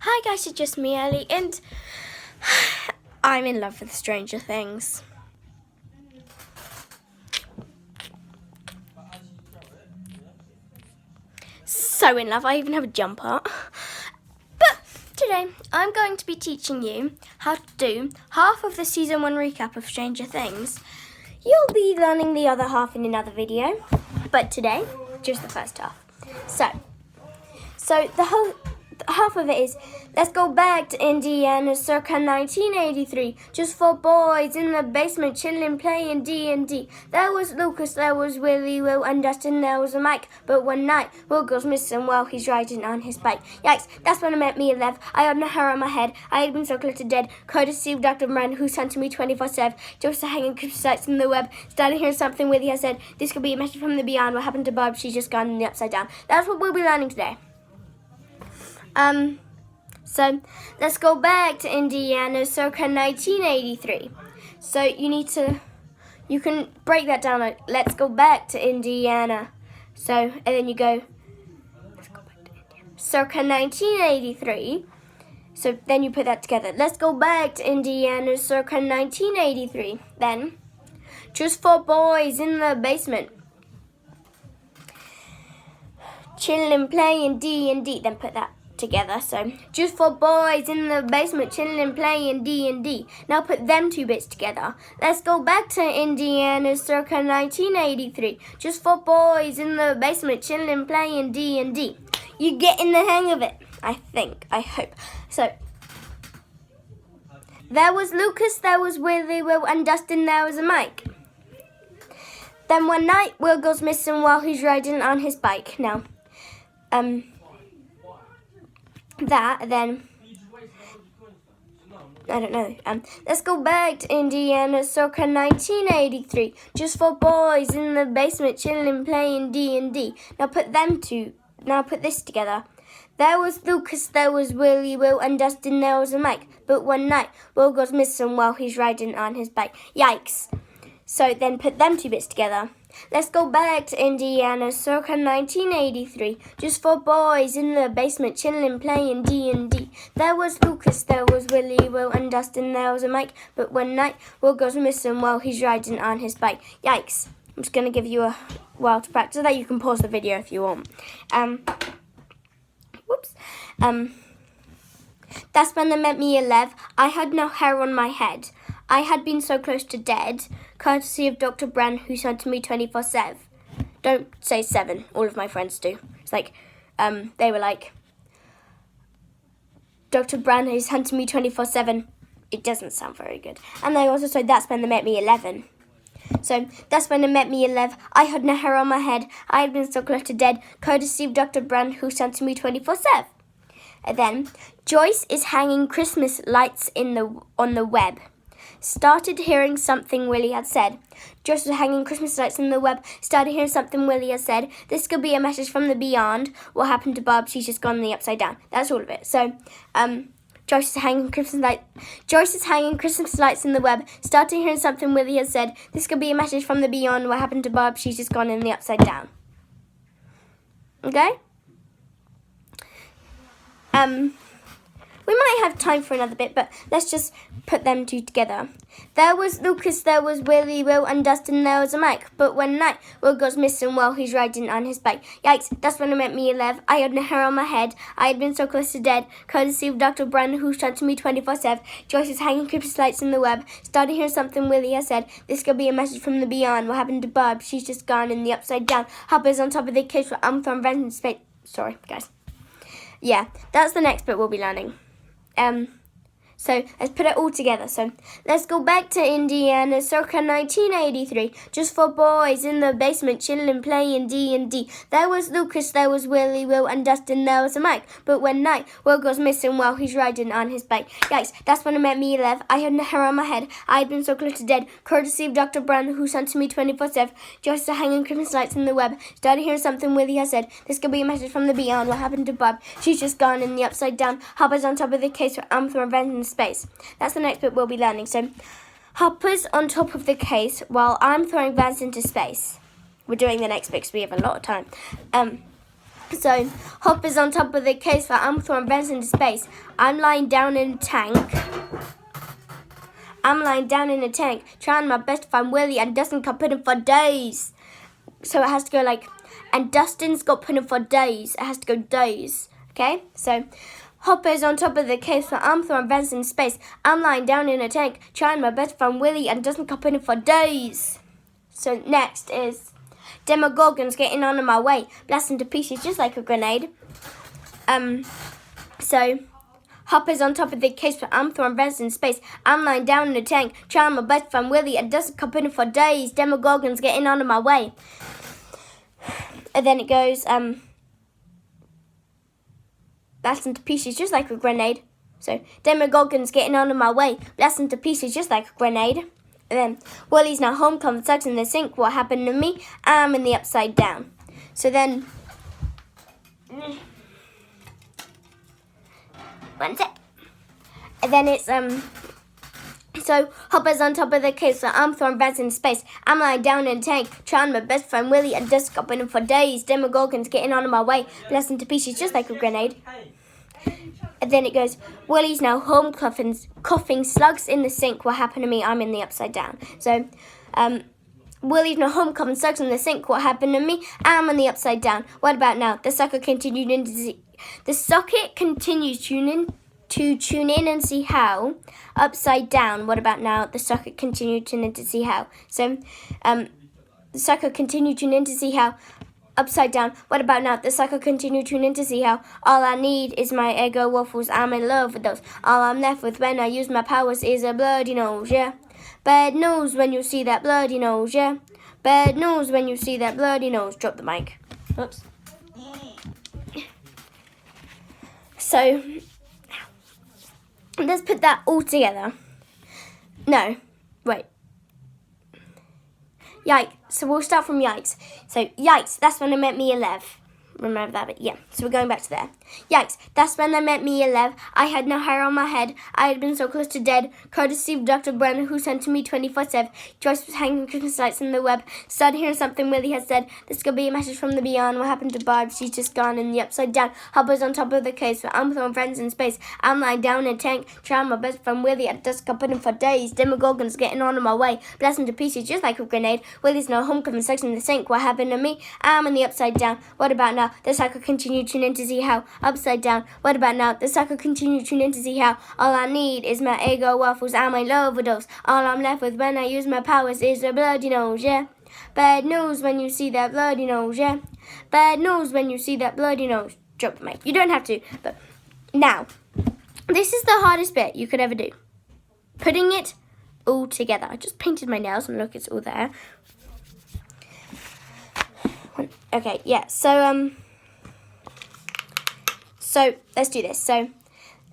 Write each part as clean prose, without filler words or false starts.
Hi guys, it's just me, Ellie, and I'm in love with Stranger Things. So in love, I even have a jumper. But today, I'm going to be teaching you how to do half of the Season 1 recap of Stranger Things. You'll be learning the other half in another video, but today, just the first half. So the whole half of it is, let's go back to Indiana circa 1983. Just four boys in the basement chilling, playing D&D. There was Lucas, there was Willie, Will and Dustin, there was a Mike. But one night, Will goes missing while he's riding on his bike. Yikes, that's when I met me and Lev. I had no hair on my head. I had been so close to dead. Courtesy of Dr. Moran, who sent to me 24/7. Just hanging cryptocytes in the web. Started hearing something with you. I said, this could be a message from the beyond. What happened to Bob? She's just gone in the upside down. That's what we'll be learning today. So let's go back to Indiana circa 1983. So you can break that down like, let's go back to Indiana. So, and then you go, let's go back to Indiana. Circa 1983. So then you put that together. Let's go back to Indiana circa 1983. Then, just four boys in the basement. Chilling, playing D&D. Then put that together. So just four boys in the basement chilling, playing D&D. Now put them two bits together. Let's go back to Indiana circa 1983. Just four boys in the basement chilling, playing D&D. You're getting the hang of it, I think. I hope. So there was Lucas, there was Willie, Will and Dustin, there was a Mike. Then one night Will goes missing while he's riding on his bike. Now then I don't know. Let's go back to Indiana circa 1983. Just four boys in the basement chilling, playing D&D. Now put this together. There was Lucas, there was Willie, Will and Dustin, there was a Mike. But one night Will goes missing while he's riding on his bike. Yikes. So then put them two bits together. Let's go back to Indiana circa 1983. Just four boys in the basement chilling, playing D&D. There was Lucas, there was Willie, Will and Dustin, there was a Mike. But one night Will goes missing while he's riding on his bike. Yikes. I'm just going to give you a while to practice that. You can pause the video if you want. Whoops. That's when they met me and Lev. I had no hair on my head. I had been so close to dead, courtesy of Dr. Bran, who sent to me 24/7. Don't say 7. All of my friends do. It's like, they were like, Dr. Bran is hunting me 24/7. It doesn't sound very good. And they also said that's when they met me 11. So that's when they met me 11. I had no hair on my head. I had been so close to dead, courtesy of Dr. Bran, who sent to me 24/7. And then Joyce is hanging Christmas lights on the web. Started hearing something Willie had said. Joyce was hanging Christmas lights in the web. Started hearing something Willie had said. This could be a message from the beyond. What happened to Bob? She's just gone in the upside down. That's all of it. So, Joyce is hanging Christmas lights in the web. Started hearing something Willie had said. This could be a message from the beyond. What happened to Bob? She's just gone in the upside down. Okay? We might have time for another bit, but let's just put them two together. There was Lucas, there was Willie, Will and Dustin, there was a Mike. But one night, Will goes missing while he's riding on his bike. Yikes, that's when I met me and Lev. I had no hair on my head. I had been so close to dead, courtesy of Dr. Bran, who sent to me 24/7. Joyce is hanging Christmas lights in the web. Started hearing something Willie has said. This could be a message from the beyond. What happened to Bob? She's just gone in the upside down. Hopper's on top of the cage for from Vengeance Space. Sorry, guys. Yeah, that's the next bit we'll be learning. So let's put it all together. So let's go back to Indiana circa 1983. Just four boys in the basement chilling, playing D&D. There was Lucas, there was Willie, Will and Dustin, there was a Mike. But one night Will goes missing while he's riding on his bike. Yikes, that's when I met me and Lev. I had no hair on my head. I had been so close to dead, courtesy of Dr. Brown, who sent to me 24/7. Just hanging Christmas lights in the web. Started hearing something Willie has said. This could be a message from the beyond. What happened to Bob? She's just gone in the upside down. Hopper's on top of the case for Vengeance Space. That's the next bit we'll be learning. So Hopper's on top of the case while I'm throwing Vans into space. We're doing the next bit because we have a lot of time. So Hopper's on top of the case while I'm throwing vents into space. I'm lying down in a tank. Trying my best to find Willie, and Dustin got put in for days. So it has to go like, and Dustin's got put in for days. It has to go days. Okay? So Hopper's on top of the case while I'm throwing vents into space. I'm lying down in a tank, trying my best to find Willie, and Dustin got put in for days. So next is Demogorgon's getting on in my way, blasting to pieces just like a grenade. So Hopper's on top of the case, but I'm throwing vents in space. I'm lying down in a tank, trying my best to find Willie, and doesn't come in for days. Demogorgon's getting on in my way. And then it goes, blasting to pieces just like a grenade. So Demogorgon's getting on in my way, blasting to pieces just like a grenade. And then Willie's now home, comes sucks in the sink. What happened to me? I'm in the upside down. So then, one sec. And then it's so Hopper's on top of the case, so I'm throwing vents in space. I'm lying down in a tank, trying my best to find Willie, and just got in for days. Demogorgon's getting on in my way, blasting to pieces just like a grenade. And then it goes, Willie's now home, coughing slugs in the sink. What happened to me? I'm in the upside down. So, Willie's now home, coughing slugs in the sink. What happened to me? I'm in the upside down. What about now? The socket continues to tune in and see how. Upside down. What about now? The socket continued to tune in to see how. So, the socket continued to tune in to see how. Upside down. What about now? The cycle continue to tune in to see how. All I need is my Eggo waffles. I'm in love with those. All I'm left with when I use my powers is a bloody nose, yeah. Bad news when you see that bloody nose, yeah. Bad news when you see that bloody nose. Drop the mic. Oops. So, let's put that all together. No, wait. Yikes. So we'll start from yikes. So yikes, that's when I met me 11. Remember that bit? Yeah. So we're going back to there. Yikes, that's when I met me 11. I had no hair on my head. I had been so close to dead. Courtesy of Dr. Brenner, who sent to me 24/7. Joyce was hanging Christmas lights in the web. Started hearing something Willie had said. This could be a message from the beyond. What happened to Barb? She's just gone in the upside down. Hopper's on top of the case, but I'm throwing friends in space. I'm lying down in a tank, trying my best friend Willie. At dusk, I put him for days. Demogorgon's getting on in my way, blasting to pieces just like a grenade. Willie's no homecoming sex in the sink. What happened to me? I'm in the upside down. What about now? The cycle continued to tune in to see how. Upside down. What about now? The cycle continued to tune in to see how. All I need is my Eggo waffles. I'm in love with those. All I'm left with when I use my powers is a bloody nose, yeah. Bad news when you see that bloody nose, yeah. Bad news when you see that bloody nose. Drop the mic. You don't have to, but now, this is the hardest bit you could ever do. Putting it all together. I just painted my nails and look, it's all there. Okay, yeah, so let's do this. So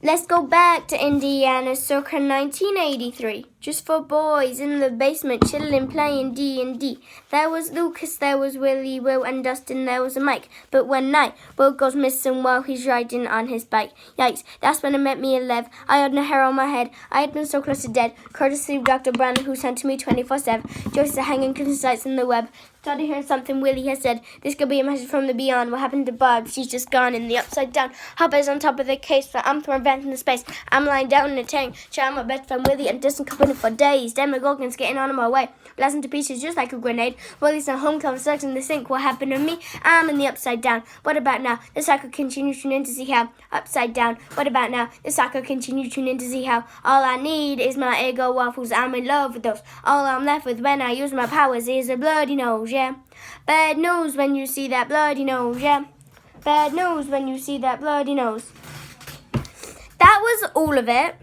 let's go back to Indiana circa 1983. Just for boys in the basement chilling, playing D&D. There was Lucas, there was Willie, Will and Dustin, there was a Mike. But one night, Will goes missing while he's riding on his bike. Yikes, that's when I met me 11. I had no hair on my head. I had been so close to dead. Courtesy of Dr. Brown, who sent to me 24/7. Joyce is hanging Christmas lights in the web. Started hearing something Willie has said. This could be a message from the beyond. What happened to Barb? She's just gone in the upside down. Hopper's on top of the case, but I'm throwing vents into space. I'm lying down in a tank, trying my best friend Willie, and doesn't come in for days. Demogorgon's getting on in my way, blasting to pieces just like a grenade. Willie's not home, comes stuck in the sink. What happened to me? I'm in the upside down. What about now? The cycle continues to tune in to see how. Upside down. What about now? The cycle continues to tune in to see how. All I need is my Eggo waffles. I'm in love with those. All I'm left with when I use my powers is a bloody nose, yeah. Bad news when you see that bloody nose, yeah. Bad news when you see that bloody nose. That was all of it.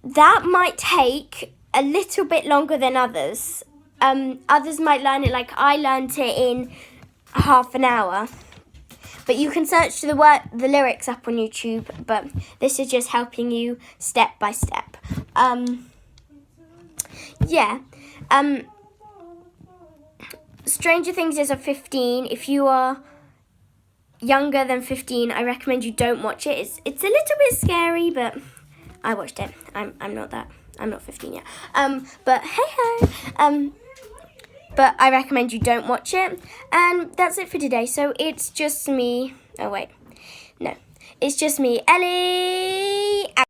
That might take a little bit longer than others. Others might learn it like I learned it in half an hour. But you can search the lyrics up on YouTube, but this is just helping you step by step. Stranger Things is a 15. If you are younger than 15, I recommend you don't watch it. It's a little bit scary, but I watched it. I'm not 15 yet. But hey ho. but I recommend you don't watch it. And that's it for today. So it's just me. Oh, wait. No. It's just me, Ellie.